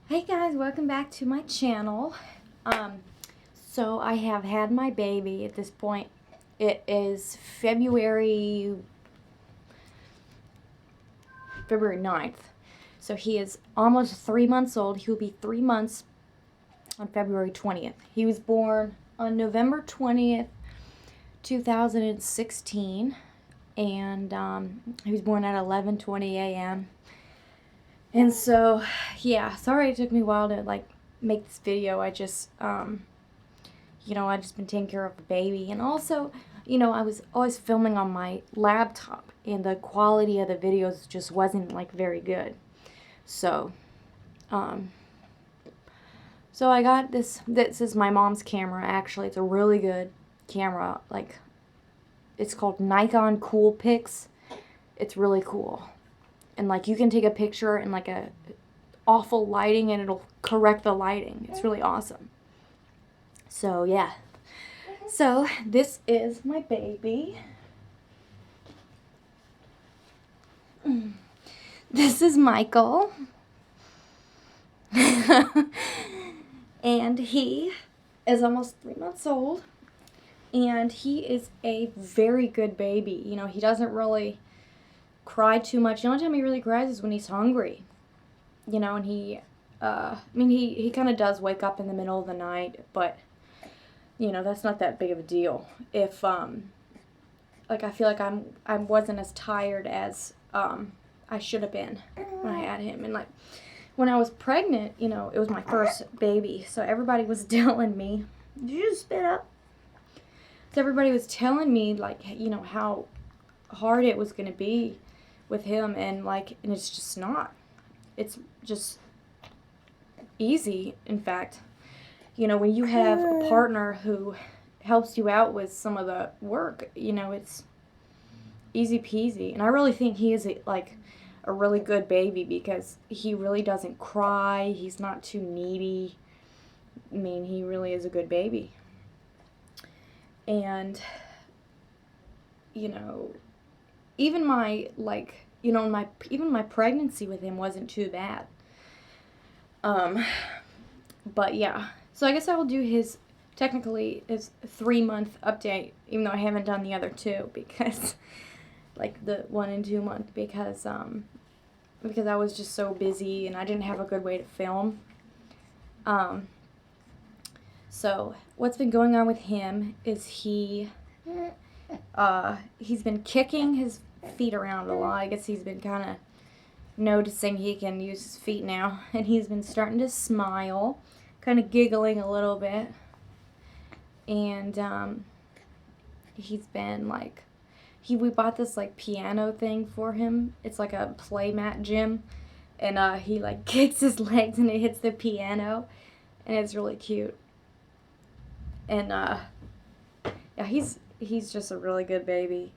Hey guys, welcome back to my channel. So I have had my baby at this point. It is February 9th. So he is almost 3 months old. He will be 3 months on February 20th. He was born on November 20th, 2016. And he was born at 11:20 a.m. And so, yeah, sorry it took me a while to make this video. I just I just been taking care of the baby, and also, I was always filming on my laptop, and the quality of the videos just wasn't very good. So, um, so I got this. This is my mom's camera. Actually, it's a really good camera. It's called Nikon Coolpix. It's really cool. And you can take a picture in a awful lighting and it'll correct the lighting. It's really awesome. So yeah. So this is my baby. This is Michael. And he is almost 3 months old. And he is a very good baby. He doesn't really cry too much. The only time he really cries is when he's hungry. And he kind of does wake up in the middle of the night, but that's not that big of a deal. If I feel like I wasn't as tired as I should have been when I had him. And when I was pregnant, it was my first baby, so everybody was telling me, did you just spit up? So everybody was telling me how hard it was going to be with him, and it's just not. It's just easy. In fact, when you have a partner who helps you out with some of the work, it's easy peasy. And I really think he is a really good baby because he really doesn't cry. He's not too needy. He really is a good baby. And even my even my pregnancy with him wasn't too bad. But yeah, so I guess I will do his 3-month update, even though I haven't done the other two because the 1 and 2 month because I was just so busy and I didn't have a good way to film. So what's been going on with him is he's been kicking his feet around a lot. I guess he's been kind of noticing he can use his feet now, and he's been starting to smile, kind of giggling a little bit. And he's been we bought this piano thing for him. It's like a playmat gym, and he kicks his legs and it hits the piano, and it's really cute. And yeah, he's just a really good baby.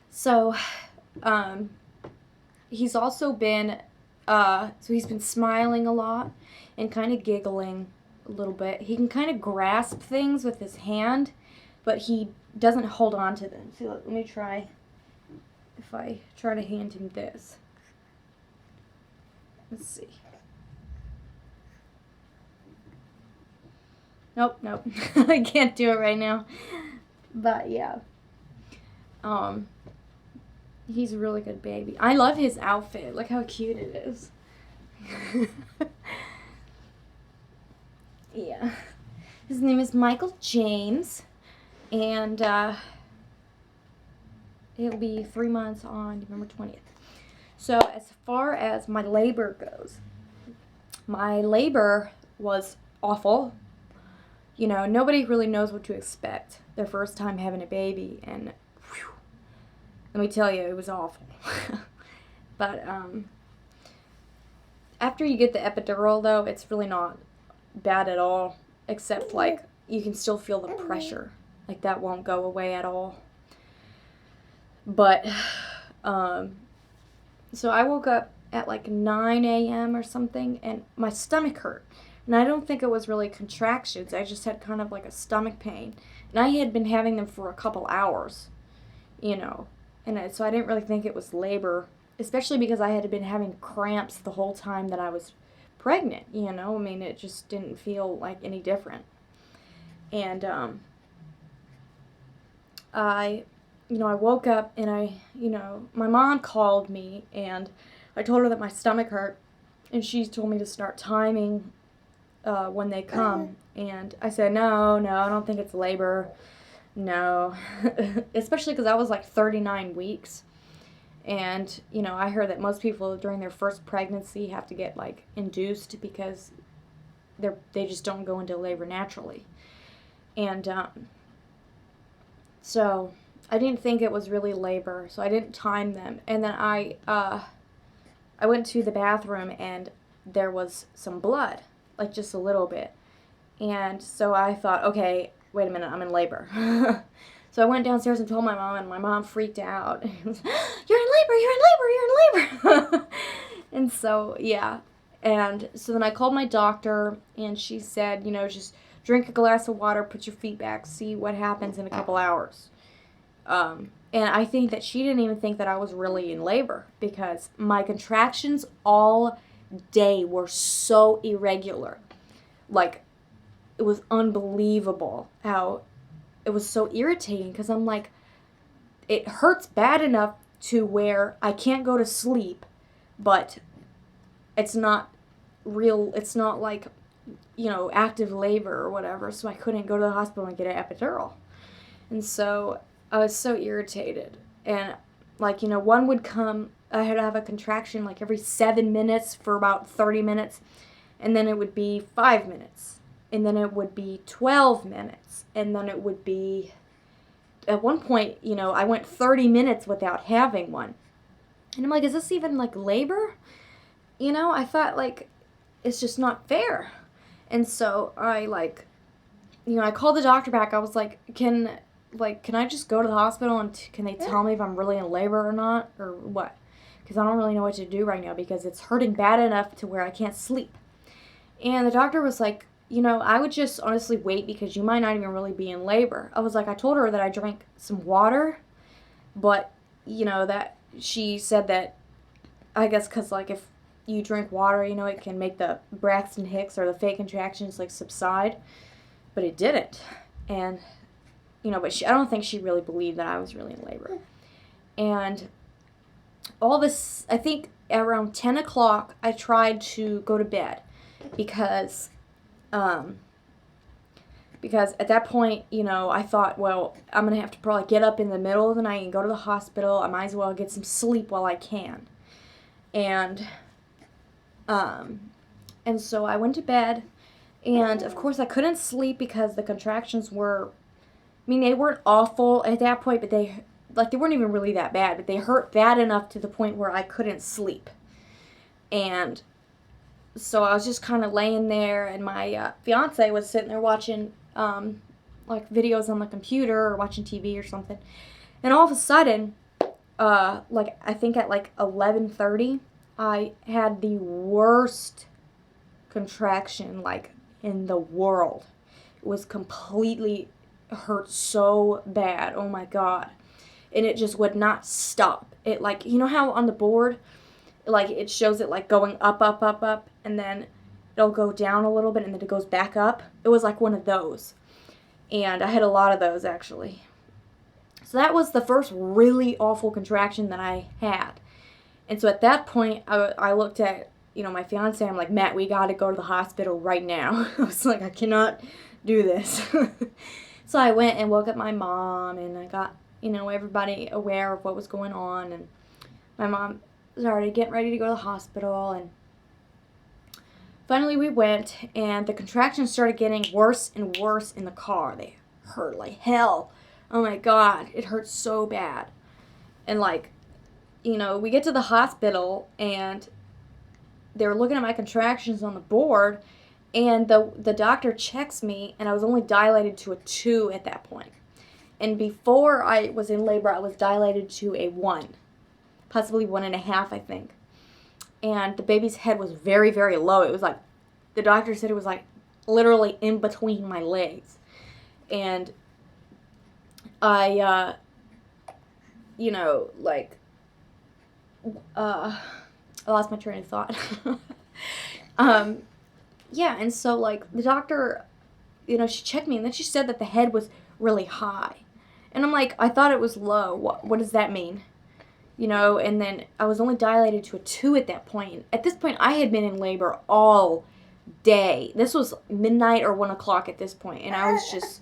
So he's also been he's been smiling a lot and kind of giggling a little bit. He can kind of grasp things with his hand, but he doesn't hold on to them. See, let me try. If I try to hand him this. Let's see. Nope. I can't do it right now. But yeah. He's a really good baby. I love his outfit. Look how cute it is. Yeah. His name is Michael James. And he'll be 3 months on November 20th. So as far as my labor goes, my labor was awful. Nobody really knows what to expect their first time having a baby, and whew, let me tell you, it was awful. But after you get the epidural, though, it's really not bad at all, except you can still feel the pressure. That won't go away at all. But so I woke up at 9 a.m. or something, and my stomach hurt. And I don't think it was really contractions. I just had kind of a stomach pain. And I had been having them for a couple hours, And so I didn't really think it was labor. especially because I had been having cramps the whole time that I was pregnant, I mean, it just didn't feel like any different. And I woke up and my mom called me and I told her that my stomach hurt and she told me to start timing when they come. And I said, no, I don't think it's labor. No. Especially because I was like 39 weeks. And, I heard that most people during their first pregnancy have to get like induced because they just don't go into labor naturally. And so I didn't think it was really labor, so I didn't time them. And then I went to the bathroom and there was some blood, like just a little bit. And so I thought, okay, wait a minute, I'm in labor. So I went downstairs and told my mom, and my mom freaked out. You're in labor, you're in labor. And so, yeah. And so then I called my doctor, and she said, just drink a glass of water, put your feet back, see what happens in a couple hours. And I think that she didn't even think that I was really in labor because my contractions all day were so irregular. Like, it was unbelievable how it was so irritating because I'm like, it hurts bad enough to where I can't go to sleep, but it's not real, it's not like, active labor or whatever, so I couldn't go to the hospital and get an epidural. And so I was so irritated. And, one would come, I had to have a contraction like every 7 minutes for about 30 minutes, and then it would be 5 minutes. And then it would be 12 minutes. And then it would be, at one point, I went 30 minutes without having one. And I'm like, is this even like labor? I thought like, it's just not fair. And so I I called the doctor back. I was like, can I just go to the hospital and can they tell me if I'm really in labor or not or what? Because I don't really know what to do right now because it's hurting bad enough to where I can't sleep. And the doctor was like, I would just honestly wait because you might not even really be in labor. I was like, I told her that I drank some water, but, that she said that, I guess because, if you drink water, it can make the Braxton Hicks or the fake contractions, subside. But it didn't. And, but I don't think she really believed that I was really in labor. And all this, I think around 10 o'clock, I tried to go to bed because at that point, I thought, well, I'm going to have to probably get up in the middle of the night and go to the hospital. I might as well get some sleep while I can. And so I went to bed, and of course I couldn't sleep because the contractions were, they weren't awful at that point, but they weren't even really that bad, but they hurt bad enough to the point where I couldn't sleep. And so I was just kind of laying there, and my fiance was sitting there watching videos on the computer or watching TV or something. And all of a sudden, I think at 11:30, I had the worst contraction in the world. It was completely hurt so bad. Oh my God. And it just would not stop. It how on the board it shows it going up, up, up, up, and then it'll go down a little bit, and then it goes back up. It was like one of those. And I had a lot of those, actually. So that was the first really awful contraction that I had. And so at that point, I looked at, my fiance, I'm like, Matt, we got to go to the hospital right now. I was like, I cannot do this. So I went and woke up my mom, and I got, everybody aware of what was going on, and my mom started getting ready to go to the hospital, and finally we went, and the contractions started getting worse and worse in the car. They hurt like hell. Oh my God, it hurt so bad. And we get to the hospital, and they were looking at my contractions on the board, and the doctor checks me, and I was only dilated to a 2 at that point. And before I was in labor, I was dilated to a 1. Possibly 1.5, I think. And the baby's head was very, very low. It was the doctor said it was literally in between my legs. And I, I lost my train of thought. Yeah, and so, like, the doctor, she checked me, and then she said that the head was really high. And I'm like, I thought it was low. What does that mean? And then I was only dilated to a 2 at that point. At this point, I had been in labor all day. This was midnight or 1 o'clock at this point, and I was just,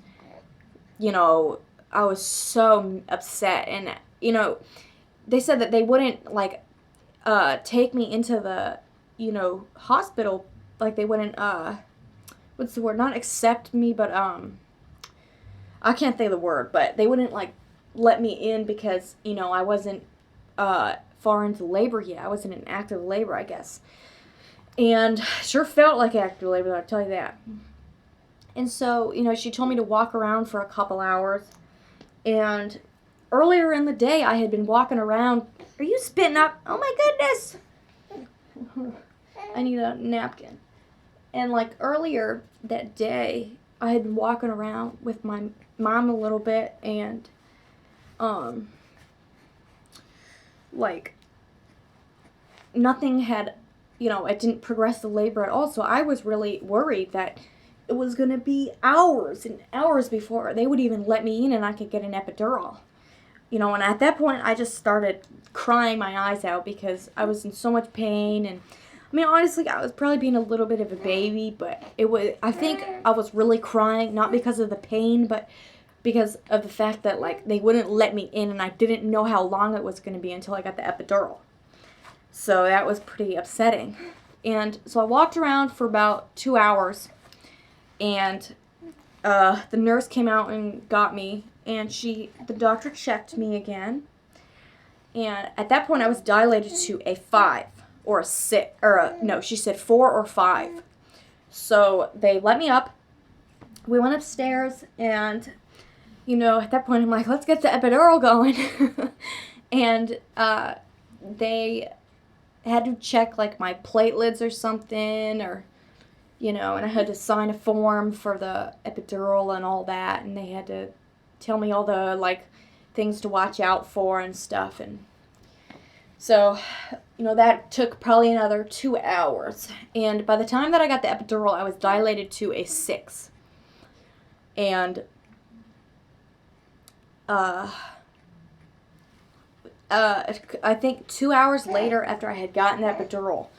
I was so upset. And, they said that they wouldn't, like, take me into the, hospital. Like, they wouldn't, what's the word? Not accept me, but, I can't think of the word, but they wouldn't, like, let me in because, I wasn't, far into labor yet. I wasn't in active labor, I guess. And sure felt like active labor, I'll tell you that. And so, she told me to walk around for a couple hours. And earlier in the day, I had been walking around. Are you spitting up? Oh my goodness! I need a napkin. And, like, earlier that day, I had been walking around with my mom a little bit, and, like, nothing had, it didn't progress the labor at all, so I was really worried that it was going to be hours and hours before they would even let me in and I could get an epidural. And at that point, I just started crying my eyes out because I was in so much pain. And, I mean, honestly, I was probably being a little bit of a baby, but I think I was really crying, not because of the pain, but because of the fact that, like, they wouldn't let me in, and I didn't know how long it was going to be until I got the epidural. So that was pretty upsetting. And so I walked around for about 2 hours, and the nurse came out and got me, and the doctor checked me again. And at that point, I was dilated to a 5 or a 6, no, she said 4 or 5. So they let me up. We went upstairs, and, at that point, I'm like, let's get the epidural going. And they had to check, like, my platelets or something, or, and I had to sign a form for the epidural and all that, and they had to tell me all the, like, things to watch out for and stuff. And so, that took probably another 2 hours. And by the time that I got the epidural, I was dilated to a 6. And I think 2 hours later, after I had gotten the epidural,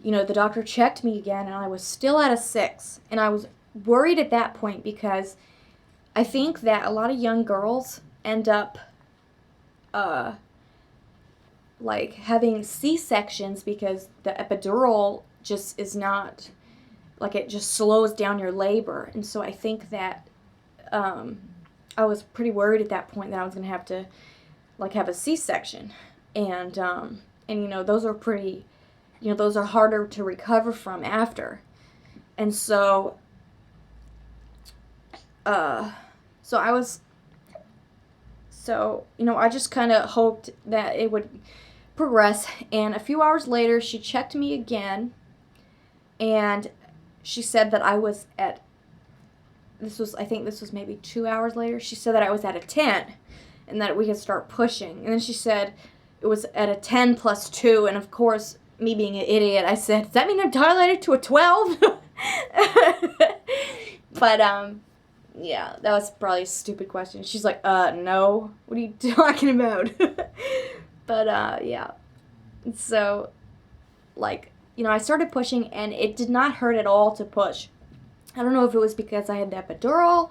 the doctor checked me again, and I was still at a 6. And I was worried at that point because I think that a lot of young girls end up, like, having C-sections because the epidural just is not, like, it just slows down your labor. And so I think that I was pretty worried at that point that I was going to have to, like, have a C-section. And those are pretty, those are harder to recover from after. And so, I just kind of hoped that it would progress. And a few hours later, she checked me again, and she said that I was at, I think this was maybe 2 hours later, she said that I was at a 10, and that we could start pushing. And then she said it was at a 10 plus 2, and of course, me being an idiot, I said, does that mean I'm dilated to a 12? But, yeah, that was probably a stupid question. She's like, no, what are you talking about? But, yeah, so, like, I started pushing, and it did not hurt at all to push. I don't know if it was because I had the epidural,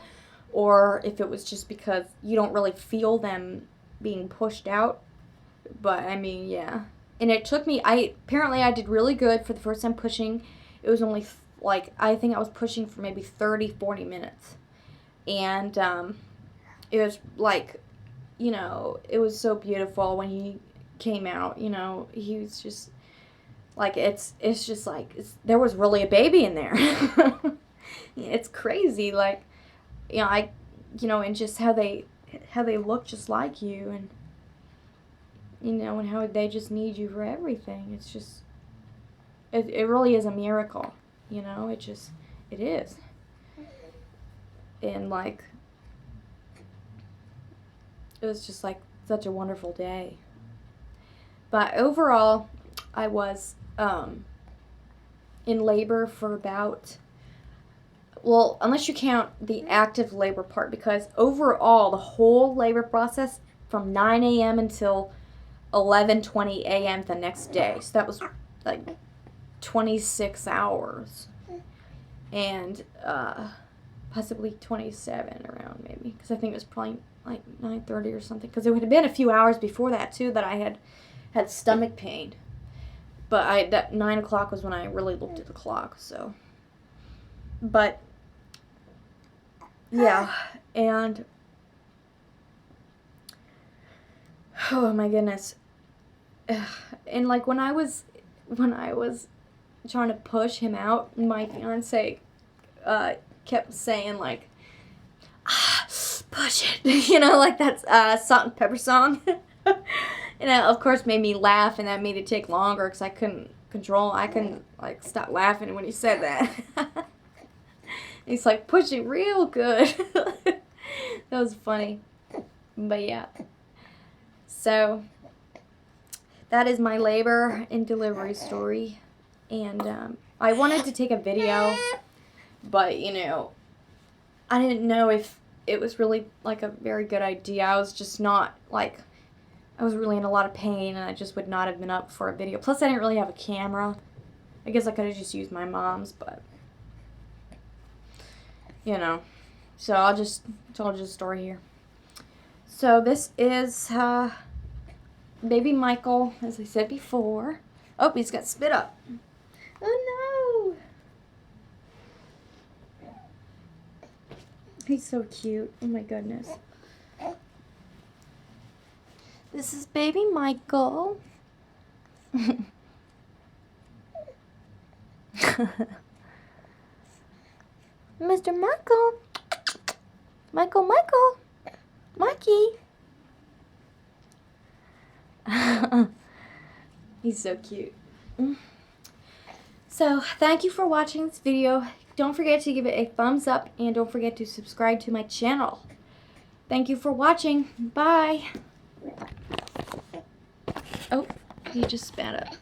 or if it was just because you don't really feel them being pushed out, but, I mean, yeah. And it took me, apparently I did really good for the first time pushing. It was only, like, I think I was pushing for maybe 30, 40 minutes. And it was, like, it was so beautiful when he came out, he was just, like, it's just, like, there was really a baby in there. It's crazy, like, and just how they look just like you, and, and how they just need you for everything. It's just, it really is a miracle, it is. And, like, it was just, like, such a wonderful day. But overall, I was in labor for about, well, unless you count the active labor part, because overall, the whole labor process from 9 a.m. until 11:20 a.m. the next day. So that was like 26 hours. And possibly 27 around, maybe. Because I think it was probably like 9:30 or something. Because it would have been a few hours before that, too, that I had stomach pain. But that 9 o'clock was when I really looked at the clock, so. But, yeah, and, oh my goodness. And, like, when I was trying to push him out, my fiance kept saying, like, push it, you know, like that Salt and Pepper song. And that, of course, made me laugh, and that made it take longer because I couldn't, like, stop laughing when he said that. He's like, push it real good. That was funny. But, yeah. So, that is my labor and delivery story. And I wanted to take a video, but, you know, I didn't know if it was really, like, a very good idea. I was just not, like, I was really in a lot of pain, and I just would not have been up for a video. Plus, I didn't really have a camera. I guess I could have just used my mom's, but, you know. So I'll just tell you the story here. So this is baby Michael, as I said before. Oh, he's got spit up. Oh, no. He's so cute. Oh, my goodness. This is baby Michael. Mr. Michael. Michael. Mikey. He's so cute. So, thank you for watching this video. Don't forget to give it a thumbs up, and don't forget to subscribe to my channel. Thank you for watching. Bye. Oh, he just spat up.